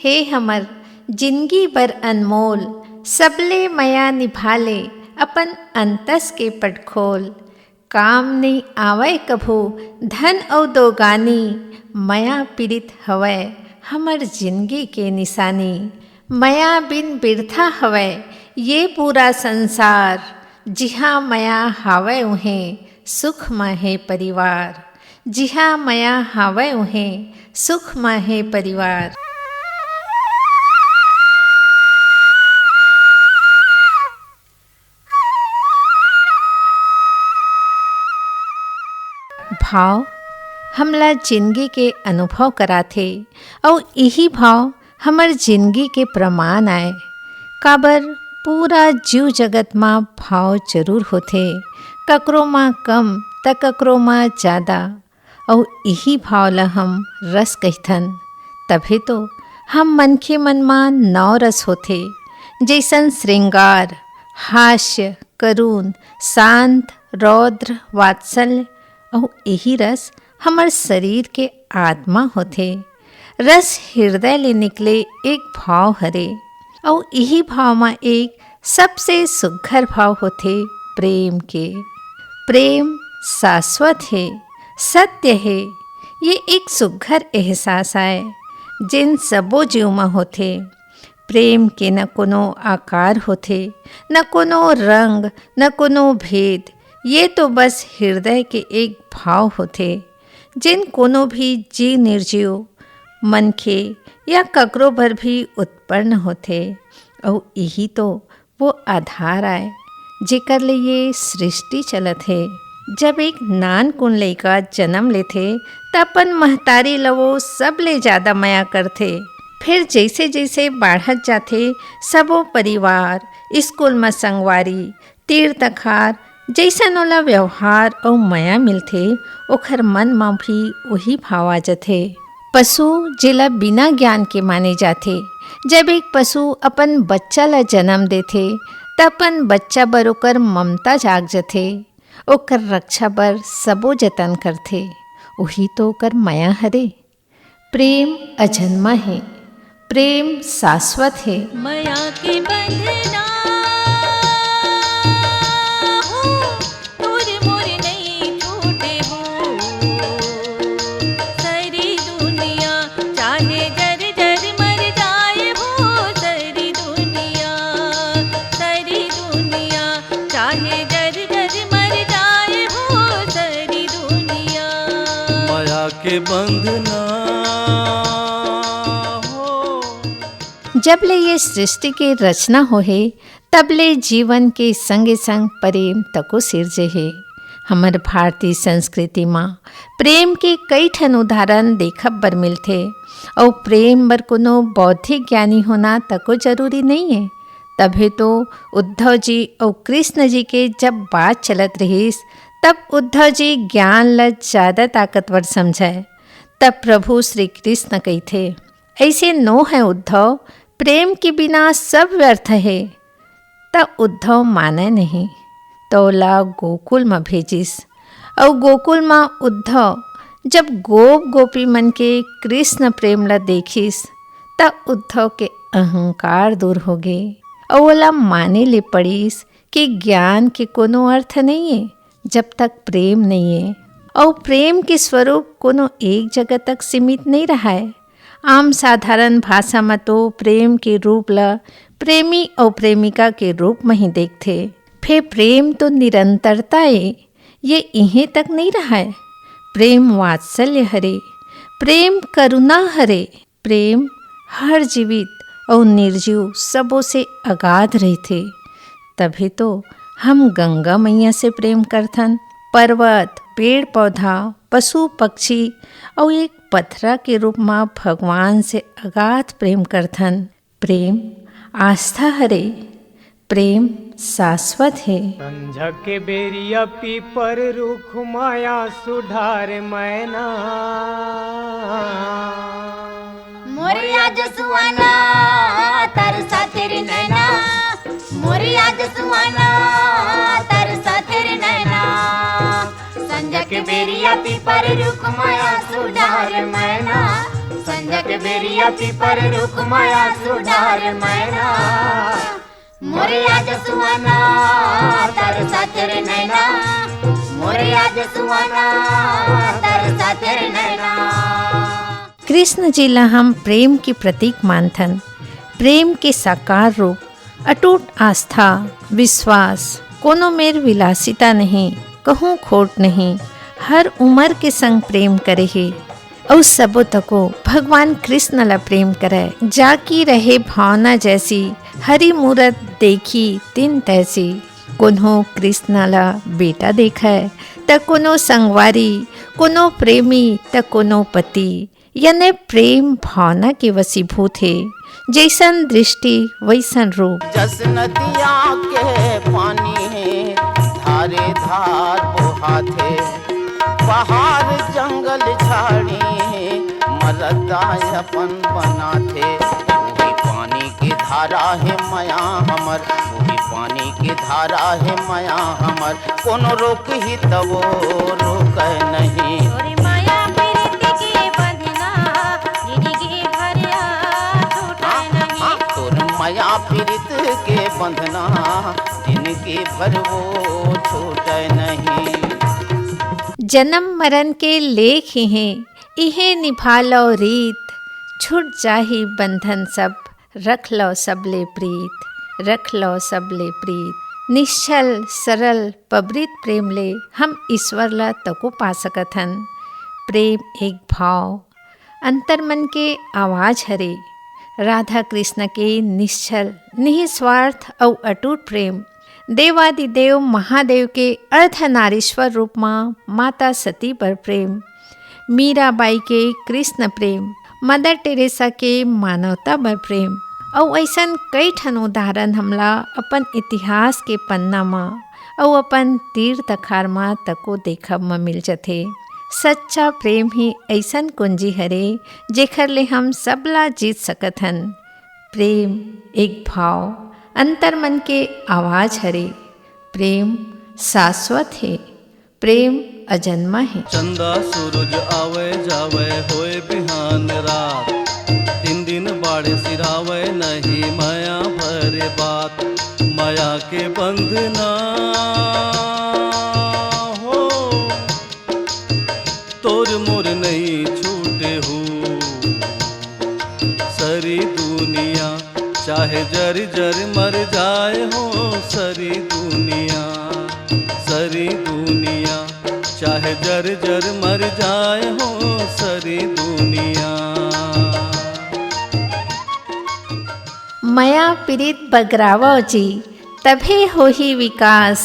हे हमर जिंदगी बर अनमोल, सबले मया निभाले अपन अंतस के पट खोल। काम नहीं आवै कभू धन औ दोगानी, मया पीड़ित हवै हमर जिंदगी के निशानी। मया बिन बिरथा हवै ये पूरा संसार, जिहाँ मया हावै उहें सुख में है परिवार। जिहाँ मया हावै उहें सुख में है परिवार। भाव हमला जिंदगी के अनुभव कराथे और यही भाव हमर जिंदगी के प्रमाण आए। काबर पूरा जीव जगत में भाव जरूर होथे, ककरो माँ कम त ककरो माँ ज़्यादा, और यही भाव ला हम रस कहथन। तभी तो हम मन के मन में नौ रस होथे, जैसन श्रृंगार, हास्य, करुण, शांत, रौद्र, वात्सल्य, और यही रस हमर शरीर के आत्मा होथे। रस हृदय ले निकले एक भाव हरे, और यही भाव में एक सबसे सुघर भाव होथे प्रेम के। प्रेम शाश्वत है, सत्य है, ये एक सुघर एहसास आए जिन सबो जीव में होथे। प्रेम के न कोनो आकार होथे, न कोनो रंग, न कोनो भेद, ये तो बस हृदय के एक भाव होथे जिन कोनो भी जीव निर्जीव मनखे या ककरो भर भी उत्पन्न होथे। और यही तो वो आधार आए जेकर ले ये सृष्टि चलत है। जब एक नान कुन लइका जन्म लेथे त अपन महतारी लवो सब ले ज़्यादा माया करथे। फिर जैसे जैसे बाढ़त जाथे सबो परिवार, स्कूल में संगवारी, तीर तखार, जैसन ओला व्यवहार और माया मिलथे ओखर मन में भी वही भाव आ जाथे। पशु जेला बिना ज्ञान के माने जाथे, जब एक पशु अपन बच्चा ला जन्म देथे त अपन बच्चा बर ओकर ममता जाग जाथे, ओकर रक्षा बर सबो जतन करथे। वही तो ओकर माया हरे। प्रेम अजन्मा है, प्रेम शाश्वत है। माया के बंधना के बंधना हो। जब ले ये सृष्टि के रचना हो है तब ले जीवन के संगे संग प्रेम तको सिरजे है। हमर भारतीय संस्कृति में प्रेम के कई ठन उदाहरण देखब बर मिलथे, और प्रेम बर कोनो बौद्धिक ज्ञानी होना तको जरूरी नहीं है। तभी तो उद्धव जी और कृष्ण जी के जब बात चलत रहीस तब उद्धव जी ज्ञान ल ज़्यादा ताकतवर समझाए। तब प्रभु श्री कृष्ण कही थे, ऐसे नो है उद्धव, प्रेम के बिना सब व्यर्थ है। तब उद्धव माने नहीं, तोला गोकुल में भेजिस, और गोकुल में उद्धव जब गोप गोपी मन के कृष्ण प्रेम ला देखिस तब उद्धव के अहंकार दूर हो गए, और ओला माने ले पड़ीस कि ज्ञान के कोनो अर्थ नहीं है जब तक प्रेम नहीं है। और प्रेम के स्वरूप कोनो एक जगह तक सीमित नहीं रहा है। आम साधारण भाषा में तो प्रेम के रूप ला प्रेमी और प्रेमिका के रूप में ही देखते। फिर प्रेम तो निरंतरता है, ये इन्हें तक नहीं रहा है। प्रेम वात्सल्य हरे, प्रेम करुणा हरे, प्रेम हर जीवित और निर्जीव सबों से अगाध रहते। तभी तो हम गंगा मैया से प्रेम करथन, पर्वत, पेड़ पौधा, पशु पक्षी और एक पत्थरा के रूप में भगवान से अगाध प्रेम करथन। प्रेम आस्था हरे, प्रेम शाश्वत है। संझ के बेरिया पीपर रुख माया सुधार मैना, मोरिया जसुआना तरसा तेरे नैना, मोरिया जसुआना तरसा तेरे नैना। संझ के बेरिया पीपर रुख माया सुधार मैना, संध्या के बेरिया पीपर रुख माया सुधार मैना मोरिया जसुआना तरसा तेरे नैना मोरिया जसुआना तरसा तेरे नैना। कृष्ण जी ला हम प्रेम के प्रतीक मानथन। प्रेम के साकार रूप, अटूट आस्था, विश्वास, कोनो मेर विलासिता नहीं, कहूँ खोट नहीं, हर उम्र के संग प्रेम करे हे और सबो तको भगवान कृष्ण ला प्रेम करे। जाकी रहे भावना जैसी, हरी मूरत देखी तिन तैसी। कोनो कृष्ण ला बेटा देखा है त कोनो संगवारी, कोनो प्रेमी त कोनो पति, यानी प्रेम भावना के वशीभूत है। जैसन दृष्टि वैसन रूप। जस नदिया के पानी है धारे धार बहाथे, पहाड़ जंगल झाड़ी है मरदा अपन बनाथे। वही पानी की धारा है माया हमर, वही पानी की धारा है माया हमर। कोनो रोक ही तब रोक नहीं। तोरी माया प्रीति के बंधना जिंदगी भरिया छूटे नहीं। तोर माया पीड़ित के बंधना जिनकी भर वो छूटे नहीं। जन्म मरण के लेख ही हैं, इहे निभा लो रीत। छूट जाही बंधन सब, रख लो सबले प्रीत, रख लो सबले प्रीत। निश्चल सरल पबृत प्रेम ले हम ईश्वर ला तको पा सकथन। प्रेम एक भाव, अंतर्मन के आवाज हरे। राधा कृष्ण के निश्चल निस्वार्थ और अटूट प्रेम, देवादिदेव महादेव के अर्धनारीश्वर रूप में माता सती पर प्रेम, मीराबाई के कृष्ण प्रेम, मदर टेरेसा के मानवता पर प्रेम और ऐसन कई ठन उदाहरण हमला अपन इतिहास के पन्ना में और अपन तीर्थ अखार में तको देखब में मिल जाथे। सच्चा प्रेम ही ऐसन कुंजी हरे जेखर ले हम सबला जीत सकथन। प्रेम एक भाव, अंतर्मन के आवाज हरे। प्रेम शाश्वत है, प्रेम अजन्मा है। चंदा सूरज आवे जावे होए बिहान रात, तीन दिन बाड़े सिरावे नहीं माया भरे बात। माया के बंधना हो तोर मोर नहीं छूटे हो। सारी दुनिया चाहे जर जर मर जाए हो, सारी दुनिया सारी दुनिया चाहे जर जर मर जाए हो, सारी दुनिया। माया पीड़ित बगरावा जी तभे होही विकास,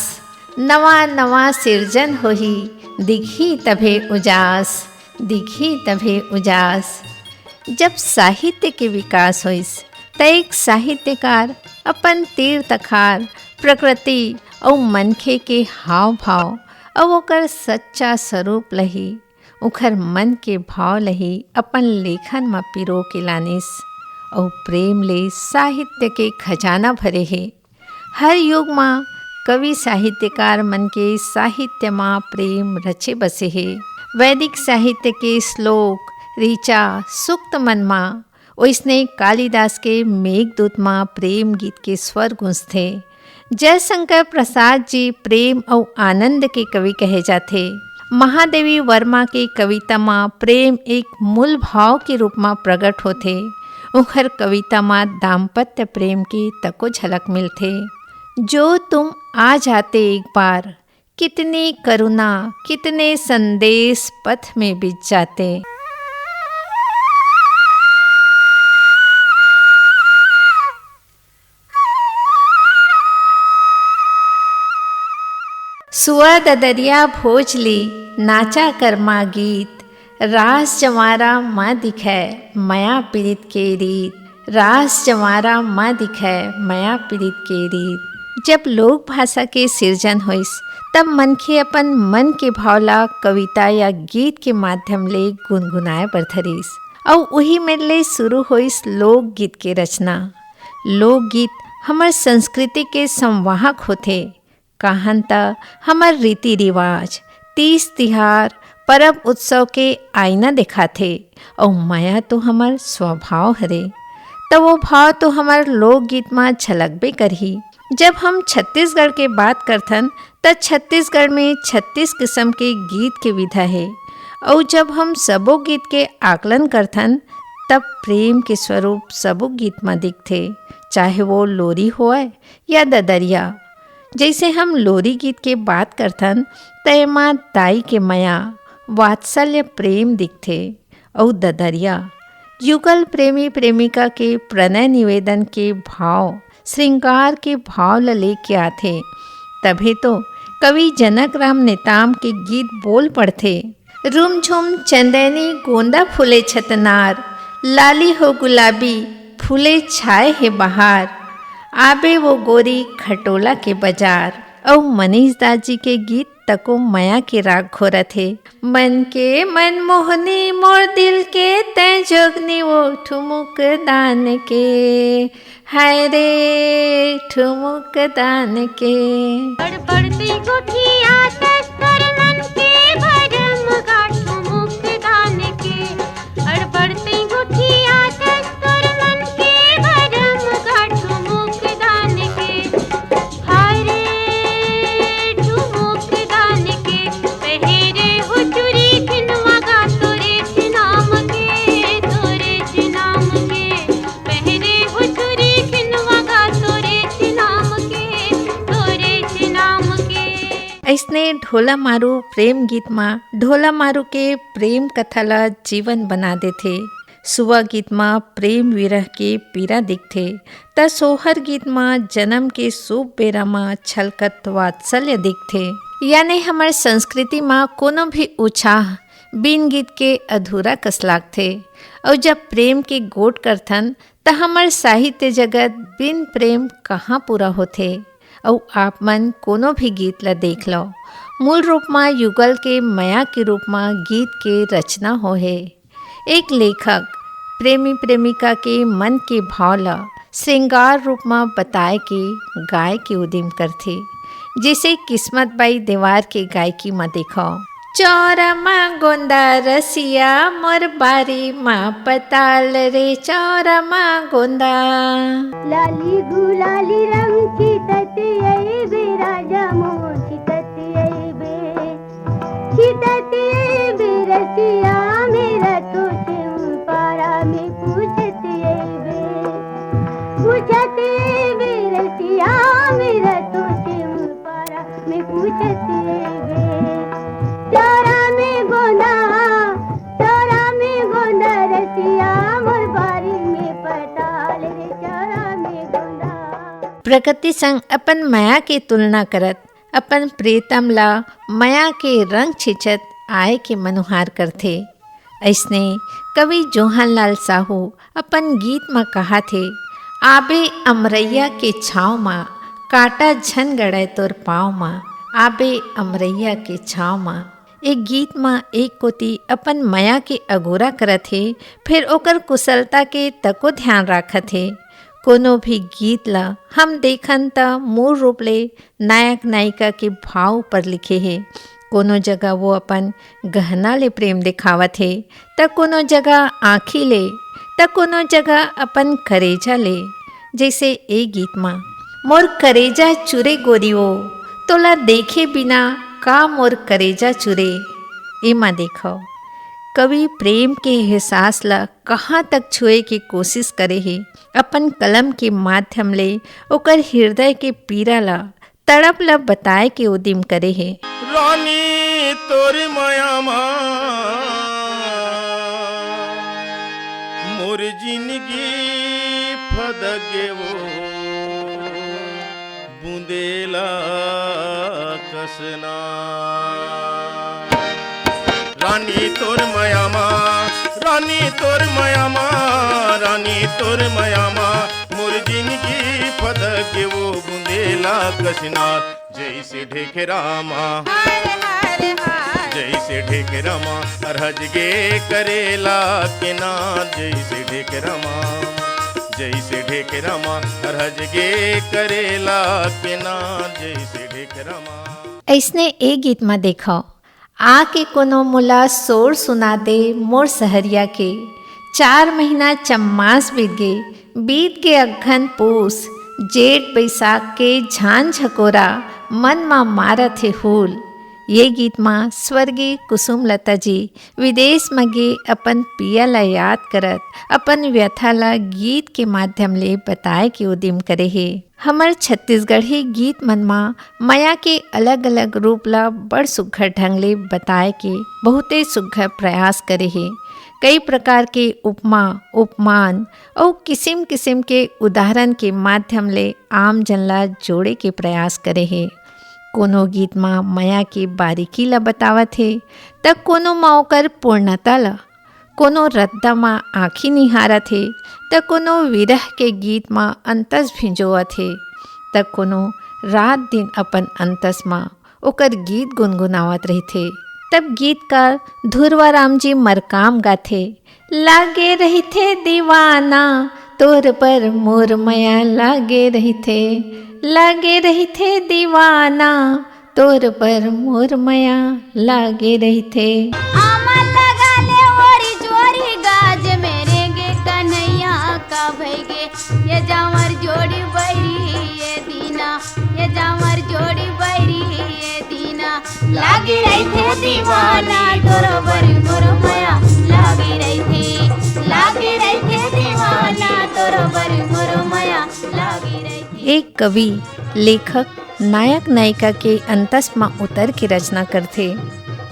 नवा नवा सिरजन होही दिखी तभे उजास, दिखी तभे उजास। जब साहित्य के विकास होइस त एक साहित्यकार अपन तीर्थ अखार, प्रकृति और मनखे के हाव भाव और ओकर सच्चा स्वरूप लही, उखर मन के भाव लही अपन लेखन में पिरो के लानिस और प्रेम ले साहित्य के खजाना भरे है। हर युग में कवि साहित्यकार मन के साहित्य में प्रेम रचे बसे है। वैदिक साहित्य के श्लोक, ऋचा, सूक्त मन में, ओइसने कालिदास के मेघदूत में प्रेम गीत के स्वर गूंजथे। जयशंकर प्रसाद जी प्रेम और आनंद के कवि कहे जाते। महादेवी वर्मा के कविता में प्रेम एक मूल भाव के रूप में प्रकट होते। उखर कविता में दाम्पत्य प्रेम की तको झलक मिलते। जो तुम आ जाते एक बार, कितनी करुणा, कितने संदेश पथ में बीत जाते। सुआ ददरिया भोजली, नाचा कर्मा गीत, रास जमारा माँ दिखै माया पीड़ित के रीत, रास जमारा माँ दिखै माया पीड़ित के रीत। जब लोक भाषा के सिरजन होइस तब मनखे अपन मन के भावला कविता या गीत के माध्यम ले गुनगुनाए बर धरिस और वही में ले शुरू होइस लोकगीत के रचना। लोकगीत हमर संस्कृति के संवाहक होथे। कहान त हमर रीति रिवाज, तीज तिहार, परब उत्सव के आईना दिखाथे और माया तो हमार स्वभाव हरे। तो वो भाव तो हमार लोकगीत में झलकबे करही। जब हम छत्तीसगढ़ के बात करथन त छत्तीसगढ़ में 36 किस्म के गीत के विधा है। और जब हम सबो गीत के आकलन करथन तब प्रेम के स्वरूप सबो गीत में दिखथे, चाहे वो लोरी होए या ददरिया। जैसे हम लोरी गीत के बात करथन त एमा दाई के माया वात्सल्य प्रेम दिखथे। और ददरिया युगल प्रेमी प्रेमिका के प्रणय निवेदन के भाव श्रृंगार के भाव ल लेके आथे। तभी तो कवि जनक राम नेताम के गीत बोल पड़थे। रूम झुम चंदनी गोंदा फूले छतनार, लाली हो गुलाबी फूले छाए है बहार, आबे वो गोरी खटोला के बाजार। और मनीष दास जी के गीत तको माया के राग घोरत है। मन के मन मोहनी मोर दिल के तय जोगनी वो ठुमुक दान के, हाय रे ठुमुक दान के। बढ़ती गुठिया तस्तरनन के भरम गाठो मुक्त दान के, बढ़ती गुठिया तस्तरनन के भरम गाठो मुक्त दान के, हाय रे ठुमुक दान के। पहरे हो चुरी खिनवा गा तोरे नाम के, तोरे नाम के। पहरे हो चुरी खिनवा गा तोरे नाम के, तोरे नाम के। ऐसने ढोला मारू प्रेम गीत में ढोला मारू के प्रेम कथा ला जीवन बना देथे। सुवा गीत में प्रेम विरह के पीरा दिखथे त सोहर गीत में जन्म के शुभ बेरा में छलकत वात्सल्य दिखथे। यानी हमार संस्कृति में कोनो भी उत्साह बिन गीत के अधूरा कस लागथे। और जब प्रेम के गोट करथन त हमार साहित्य जगत बिन प्रेम कहाँ पूरा होथे। और आप मन कोनो भी गीत ला देख लो, मूल रूप में युगल के माया के रूप में गीत के रचना हो है। एक लेखक प्रेमी प्रेमिका के मन के भाव ला श्रृंगार रूप में बताए के गाय के उद्यम करथे। जैसे किस्मत बाई देवार के गायकी में देखो। चौरा माँ गोंदा रसिया मोर बारी माँ पताल रे, चौरा माँ गोंदा। लाली गुलाली रंग चितती आई बे राजा मोर, चितती आई बे रसिया मेरा तो शिव पारा में पूछती आई बे रसिया मेरा तो शिव पारा में पूछती आई बे। चौरा में गोंदा रसिया मोर बारी में पताल रे, चौरा में गोंदा। प्रकृति संग अपन माया के तुलना करत अपन प्रीतम ला माया के रंग छिचत आए के मनुहार करथे। ऐसने कवि जोहनलाल साहू अपन गीत में कहा थे, आबे अमरैया के छाँव माँ काटा झन गड़े तोर पाँव माँ, आबे अमरैया के छाँव माँ। एक गीत में एक कोती अपन माया के अगोरा करत हे, फिर ओकर कुशलता के तको ध्यान राखत हे। कोनो भी गीत ला हम देखन त मूल रूप ले नायक नायिका के भाव पर लिखे हे। कोनो जगह वो अपन गहना ले प्रेम दिखावत हे त कोनो जगह आँखी ले त कोनो जगह अपन करेजा ले। जैसे ए गीत में मोर करेजा चुरे गोरियो, तोला देखे बिना का मोर करेजा चुरे। एमा देखो कवि प्रेम के एहसास ला कहाँ तक छुए की कोशिश करे हे। अपन कलम के माध्यम ले ओकर हृदय के पीरा ला तड़प ला बताए के उद्यम करे हे। रानी तोरी माया मोर जिंदगी फदगे वो बूंदेला कसना। रानी तोर माया रानी तोर माया रानी तोर माया मोर जिंदगी फदगे वो बूंदेला कसना। जैसे ढेकरामा जैसे ढेकरामा अरहज गे करेला के नाद, जैसे ढेकरामा अरहज गे करेला के नाद, जैसे ढेकरामा। ऐसने एक गीत में देखो आके कोनो मुला सोर सुना दे मोर सहरिया के। 4 महीना चम्मास बीत गे अघन पूस, जेठ बैसाख के झान झकोरा मन मा मारत हे हुल। ये गीत माँ स्वर्गीय कुसुम लता जी विदेश में गे अपन पिया ला याद करत अपन व्यथा ला गीत के माध्यम ले बताए के उदिम करे हे। हमर छत्तीसगढ़ी गीत मन माँ माया के अलग अलग रूप ला बड़ सुघ्घर ढंग ले बताए के बहुते सुघ्घर प्रयास करे हे। कई प्रकार के उपमा उपमान और किसिम किसिम के उदाहरण के माध्यम ले आम जन ला जोड़े के प्रयास करे हे। कोनो गीत माँ माया के बारीकी ला बतावत हे तब कोनो माँ ओकर पूर्णता ला, कोनो रद्दा माँ आँखी निहारत हे त कोनो विरह के गीत माँ अंतस भिंजोवत हे त कोनो रात दिन अपन अंतस माँ ओकर गीत गुनगुनावत रहिथे। तब गीतकार धुरवाराम जी मरकाम गाथे, लागे रहिथे दीवाना तोर पर मोर माया लागे रहिथे दीवाना तोर पर मोर माया लागे रहिथे। आमा लगा ले ओरी जोरी गाज मेरे गे कन्हैया का भैगे ये जामर जोड़ी बैरी ये दीना, ये जामर जोड़ी बैरी ये दीना। लागी रही थे दीवाना तोरो बरी मोर माया लागी रही थे दीवाना तोरो बरी मोर माया लागी रही थी। एक कवि लेखक नायक नायिका के अंतस में उतर के रचना करथे।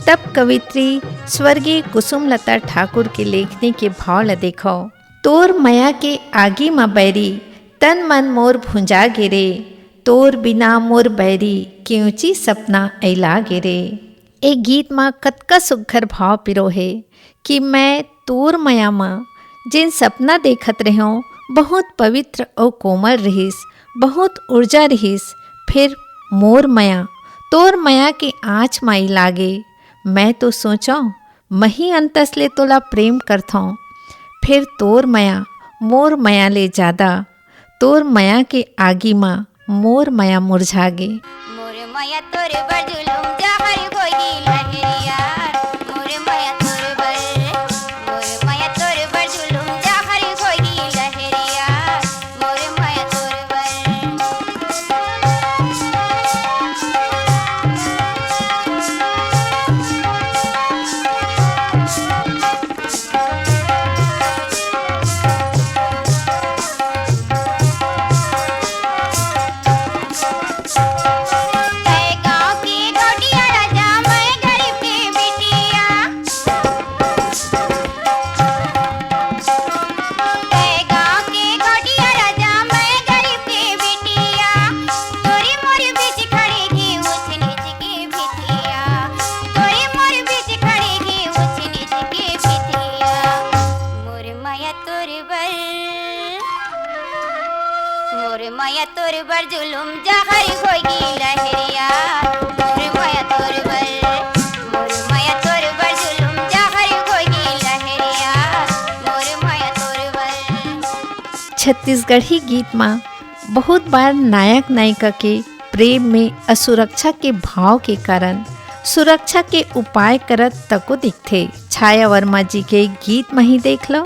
तब कवित्री स्वर्गीय कुसुम लता ठाकुर के लेखनी के भाव ला देखो। तोर माया के आगी में बैरी तन मन मोर भुंजा गिरे, तोर बिना मोर बैरी क्योंची सपना ऐला गिरे। एक गीत में कतका सुघ्घर भाव पिरो है कि मैं तोर माया में जिन सपना देखत रहो बहुत पवित्र और कोमल रहिस, बहुत ऊर्जा रहिस। फिर मोर माया तोर माया के आँच माई लागे, मैं तो सोचो मही अंतस ले तोला प्रेम करथों। फिर तोर माया मोर माया ले ज़्यादा, तोर माया के आगी माँ मोर माया मुरझागे। मोर माया तोरे बर जुलुम जहर गोई लहरिया, मोर माया तोरे बर जुलुम जहर गोई लहरिया, मोर माया तोरे बर। माया तोर बर जुलुम जहर होगी लहरिया, मोर माया तोर बर जुलुम जहर होगी लहरिया, मोर माया तोर बर। छत्तीसगढ़ी गीत में बहुत बार नायक नायिका के प्रेम में असुरक्षा के भाव के कारण सुरक्षा के उपाय करत तको दिखथे। छाया वर्मा जी के गीत में ही देख लो।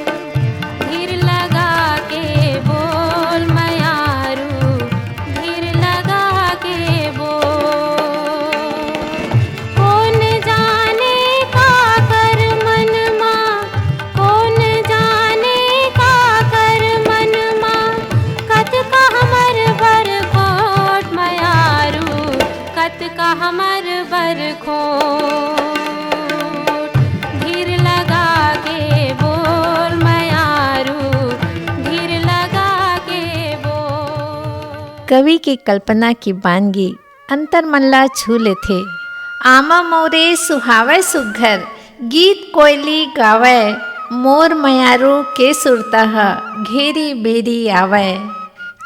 कवि की कल्पना की बानगी अंतर मन ला छू लेथे। आमा मोरे सुहावे सुघ्घर गीत कोयली गावे, मोर मयारू के सुरता घेरी बेरी आवे।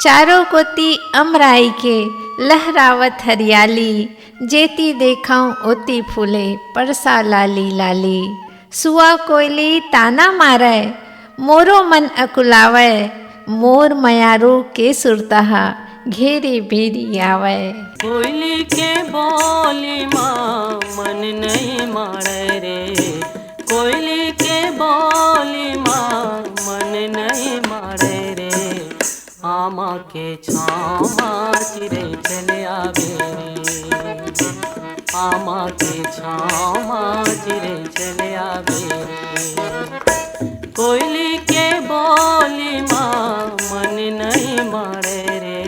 चारों कोती अमराई के लहरावत हरियाली, जेती देखाऊं ओती फूले परसा लाली लाली। सुआ कोयली ताना मारे मोरो मन अकुलावे, मोर मयारू के सुरता घेरे बेरी आवे। कोयली के बोली माँ मन नहीं मारे रे, कोयली के बोली माँ मन नहीं मारे रे, आमा के छामा चिरे चले आवे रे, आमा के छामा चिरे चले आवे रे, कोयली के बोली माँ मन नहीं मारे रे,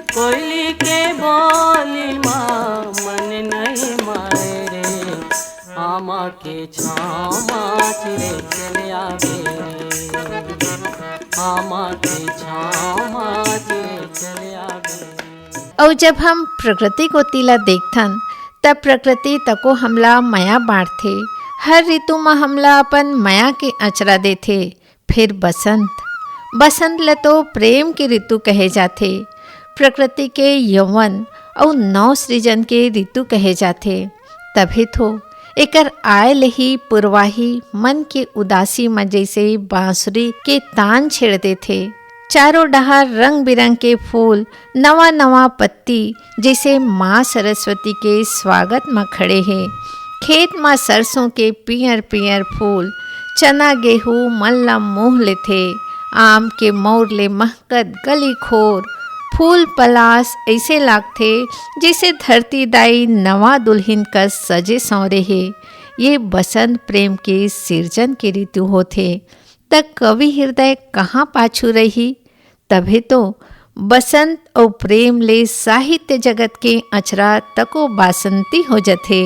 कोयली के बोली माँ मन नहीं मारे रे, आमा के छामा चिरे चले आवे रे, आमा के छामा चिरे चले आवे। और जब हम प्रकृति को तिला देखथन तब प्रकृति तको हमला माया बांटथे। हर ऋतु में हमला अपन माया के अचरा देथे। फिर बसंत ल तो प्रेम के ऋतु कहे जाथे। प्रकृति के यौवन और नव सृजन के ऋतु कहे जाथे। तभी तो एकर आय ले ही पुरवाही मन के उदासी में जैसे बांसुरी के तान छेड़ते थे। चारों डहार रंग बिरंग के फूल, नवा नवा पत्ती जैसे माँ सरस्वती के स्वागत में खड़े हैं। खेत में सरसों के पियर पियर फूल, चना गेहूँ मन ला मोह लेथे। आम के मोर ले महकत गली खोर, फूल पलास ऐसे लागथे जैसे धरती दाई नवा दुल्हन का सजे सौरे है। ये बसंत प्रेम के सिरजन के ऋतु होथे। तक कवि हृदय कहाँ पाछू रही। तभी तो बसंत और प्रेम ले साहित्य जगत के अचरा तको बासंती हो जथे।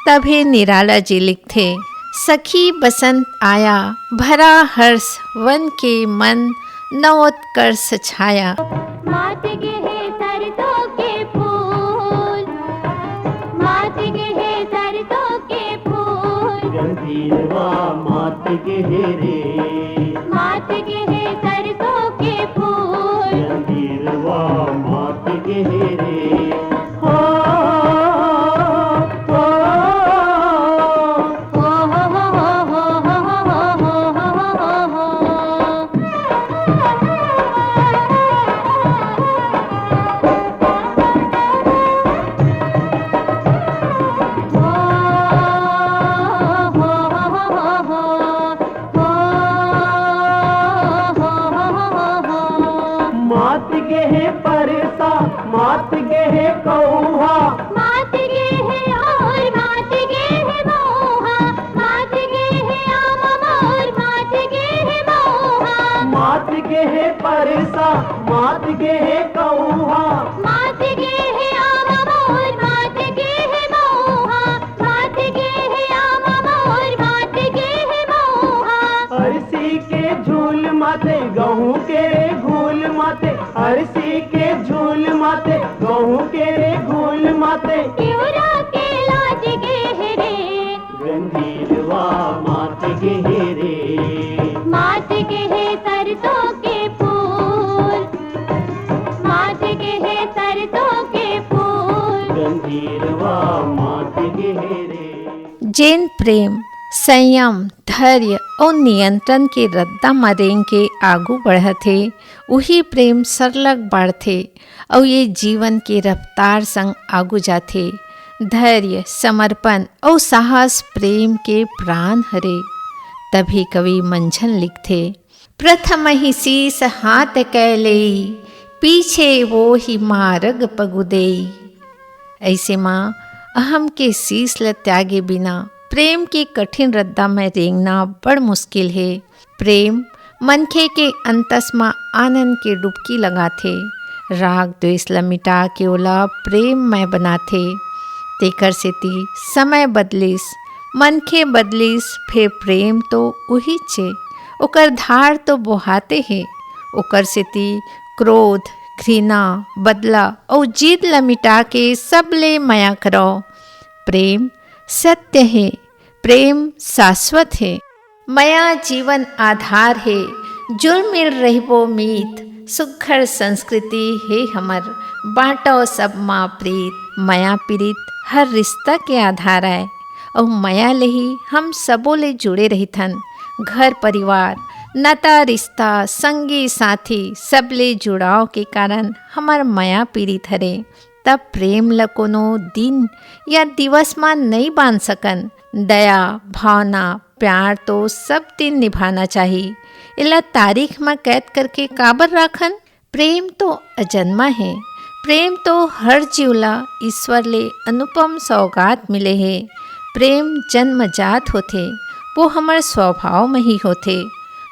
तभी निराला जी लिखथे, सखी बसंत आया भरा हर्ष वन के मन, नवोत्कर्ष छाया। मात के है सरसों के फूल, मात के है सरसों के फूल, गंभीरवा मात के रे, मात के है सरसों के फूल, गंभीरवा मात के रे, हो मात गे है परसा, मात गे है कौहा, मात के है और मात के है मोहा, मात के है आम मोर, मात के है मोहा, मात गे है परसा, मात गे है कौहा, मात के है आम मोर, मात के है मोहा, मात के है आम मोर, मात के है मोहा। अरसी के झूल माथे गहूँ के रे घूल माथे, अरसी के झूल माथे गहूँ के रे घूल माथे, तिउरा के लाज के है रे, गंभीरवा मात गे रे, मात के है सरसों के फूल, मात के है सरसों के फूल। गंभीरवा मात गे रे। जैन प्रेम संयम, धैर्य और नियंत्रण के रद्दा मरेंग के आगू बढ़थे, वही प्रेम सरलग बढ़थे और ये जीवन के रफ्तार संग आगू जाथे। धैर्य, समर्पण और साहस प्रेम के प्राण हरे। तभी कवि मंझन लिखथे, प्रथम ही शीस हाथ कैलेई, पीछे वो ही मार्ग पगुदेई। ऐसे माँ अहम के शीस ल त्यागे बिना प्रेम के कठिन रद्दा में रेंगना बड़ मुश्किल है। प्रेम मनखे के अंतस में आनंद के डुबकी लगाथे, राग द्वेष ल मिटा के ओला प्रेम में बनाथे। तेकर सेती समय बदलिस, मनखे बदलिस, फिर प्रेम तो उही छे, ओकर धार तो बोहाते है। ओकर सेती क्रोध, घृणा, बदला और जीत ल मिटा के सब ले माया करो। प्रेम सत्य है, प्रेम शाश्वत है। माया जीवन आधार है, जुल मिल रहिबो मीत, सुघर संस्कृति है हमर, बाँटो सब माँ प्रीत। माया पीड़ित हर रिश्ता के आधार है और माया ले ही हम सबो ले जुड़े रहिथन। घर परिवार नाता रिश्ता संगी साथी सबले जुड़ाव के कारण हमार माया पीड़ित हरे, तब प्रेम ल कोनो दिन या दिवस में नहीं बांध सकन। दया भावना प्यार तो सब दिन निभाना चाहिए, इला तारीख में कैद करके काबर राखन। प्रेम तो अजन्मा है, प्रेम तो हर जीवला ईश्वर ले अनुपम सौगात मिले है। प्रेम जन्मजात होते, वो हमारे स्वभाव में ही होते।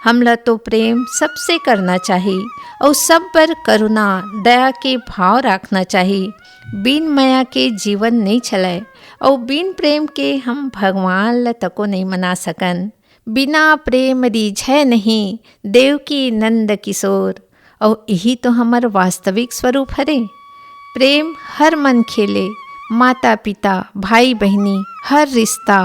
हमला तो प्रेम सबसे करना चाहिए और सब पर करुणा दया के भाव रखना चाहिए। बिन माया के जीवन नहीं चलाए और बिन प्रेम के हम भगवान ल तको नहीं मना सकन। बिना प्रेम रिझै नहीं देवकी नंद किशोर, और यही तो हमार वास्तविक स्वरूप हरे। प्रेम हर मन खेले, माता पिता भाई बहनी हर रिश्ता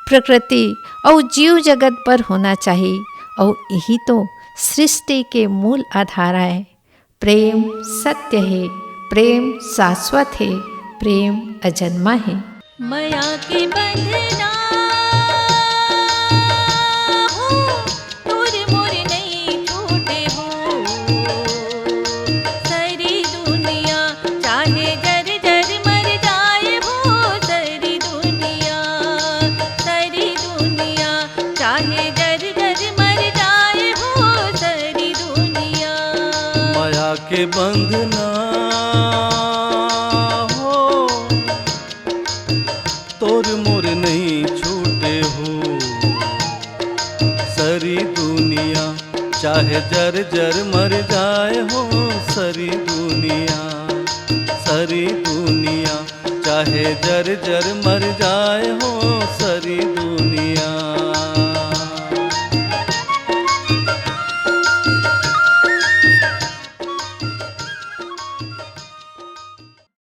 प्रकृति और जीव जगत पर होना चाहिए, और यही तो सृष्टि के मूल आधार है। प्रेम सत्य है, प्रेम शाश्वत है, प्रेम अजन्मा है। माया के बंधना हो, तोर मोर नहीं छूटे हो। सारी दुनिया चाहे जर जर मर जाए हो। सारी दुनिया चाहे जर जर मर जाए हो। सारी दुनिया माया के बंधना हो, तोर मोर नहीं छूटे हो। सारी दुनिया चाहे जर जर मर जाए हो। सारी दुनिया चाहे जर जर मर जाए हो। सारी